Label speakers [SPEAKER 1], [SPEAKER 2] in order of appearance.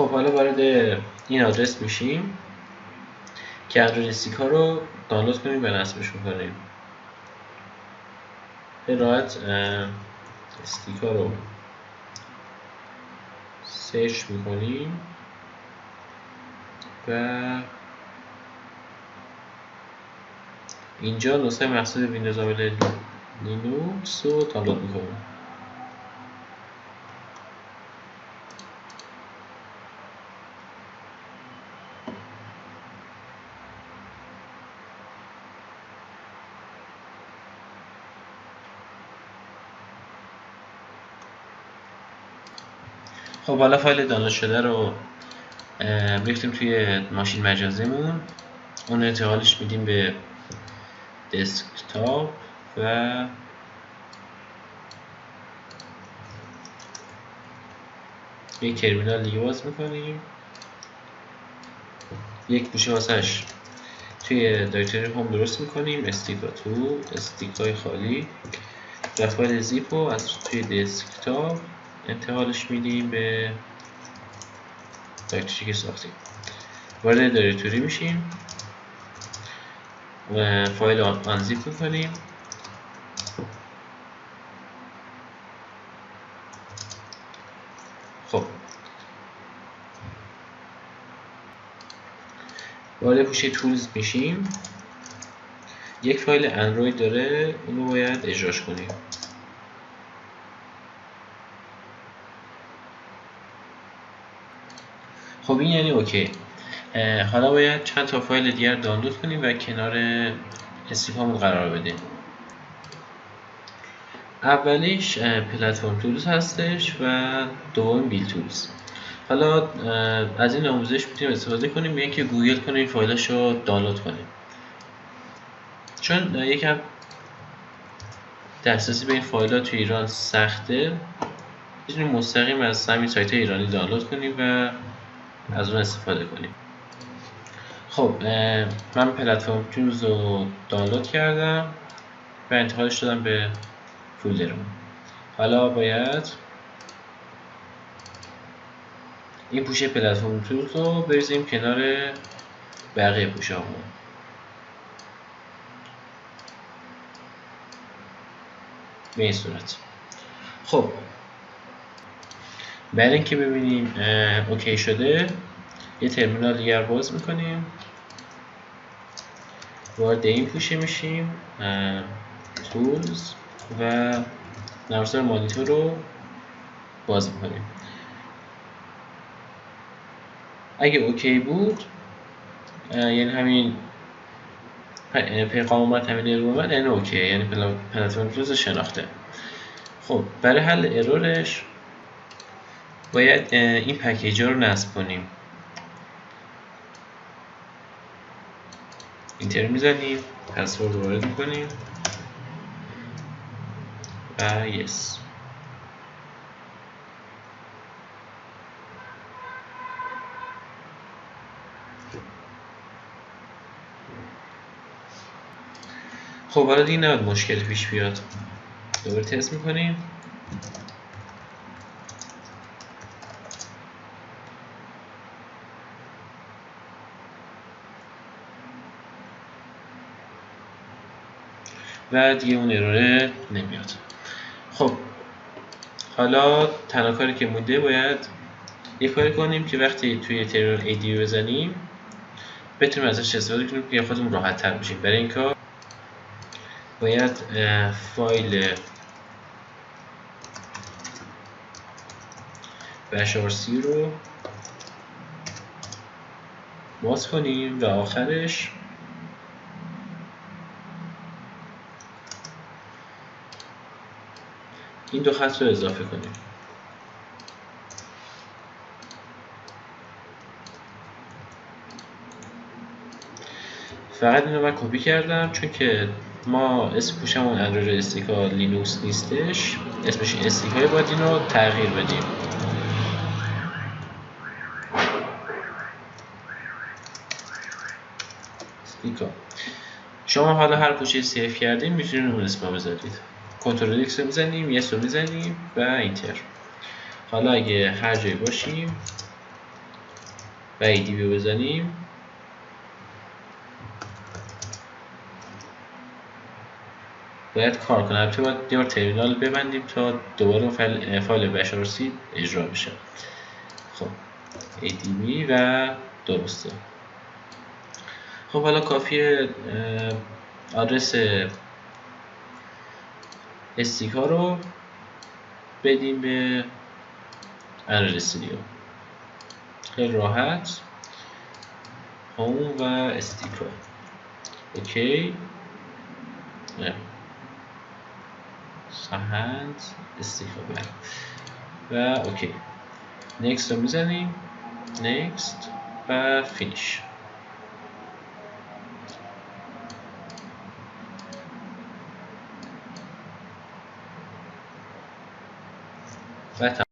[SPEAKER 1] خب حالا وارد این آدرس میشیم که اندروید استیک ها رو دانلود کنیم و نصبش میکنیم. به راحت استیک ها رو سرچ میکنیم و اینجا نسخه مخصوص ویندوز عامل لینوکس رو دانلود میکنیم. خب حالا فایل دانلود شده رو ریختیم توی ماشین مجازیمون، اون انتقالش میدیم به دسکتاپ و یک ترمینال دیگه باز میکنیم. یک گوشه واسش توی دایرکتوری هوم درست میکنیم، استیک و تو استیک های خالی و فایل زیپ رو از توی دسکتاپ انتقالش میدیم به دایرکتوری که ساختیم. وارد دایرکتوری میشیم و فایل آنزیپ میکنیم. خب وارد گوشه تولز میشیم. یک فایل اندروید داره، اونو باید اجراش کنیم. خب این یعنی اوکی. حالا باید چند تا فایل دیگر دانلود کنیم و کنار استیکامون قرار بدیم. اولیش پلتفرم تولز هستش و دوم بیل تولز. حالا از این آموزش میتونیم استفاده کنیم به اینکه گوگل کنیم این فایلش رو دانلود کنیم. چون یکم دسترسی به این فایل ها توی ایران سخته، میتونیم مستقیم از همین سایت ایرانی دانلود کنیم و از اون استفاده کنیم. خب من پلتفرم تولز رو دانلود کردم و انتقالش دادم به فولدرمون. حالا باید این پوشه پلتفرم تولز رو بریزیم کنار بقیه پوشه همون. به این صورت. خب برای اینکه ببینیم اوکی شده، یه ترمینال دیگر باز میکنیم، وارد این پوشه میشیم، تولز و نرم افزار مانیتور رو باز میکنیم. اگه اوکی بود یعنی همین پیغام اومد، همین ارور اومد، یعنی اوکی، یعنی پلتفرم تولز شناخته. خب برای حل ارورش باید این پکیج ها رو نصب کنیم. اینتر میزنیم، پسورد رو وارد میکنیم و یس. خب حالا دیگه نباید مشکلی پیش بیاد. دوباره تست میکنیم. و دیگه اون اروره نمیاد. خب حالا تنها کاری که مونده باید یه کاری کنیم که وقتی توی ترمینال ایدیو بزنیم بتونیم ازش استفاده کنیم که خودمون راحت تر بشیم. برای این کار باید فایل بشارسی رو باز کنیم و آخرش این دو خط رو اضافه کنیم. فقط اینو من کپی کردم چون که ما اسم پوشمون اندروید استیکا لینوکس نیستش، اسمش استیکای، باید اینو تغییر بدیم. استیکا. شما حالا هر پوشه سیو کردیم میتونید اون اسم بذارید. کنترل ایکس رو میزنیم، یس رو میزنیم و اینتر. حالا اگه هر جایی باشیم و ایدی بزنیم باید کار کنه. البته باید یه بار ترمینال ببندیم تا دوباره فایل بشارسی اجرا بشه. خب adb و درسته. خب حالا کافیه آدرس استیک ها رو بدیم به اندروید استودیو. خیلی راحت هوم و استیک ها. اوکی سهند استیک ها و اوکی نکست رو میزنیم نکست و فینیش. و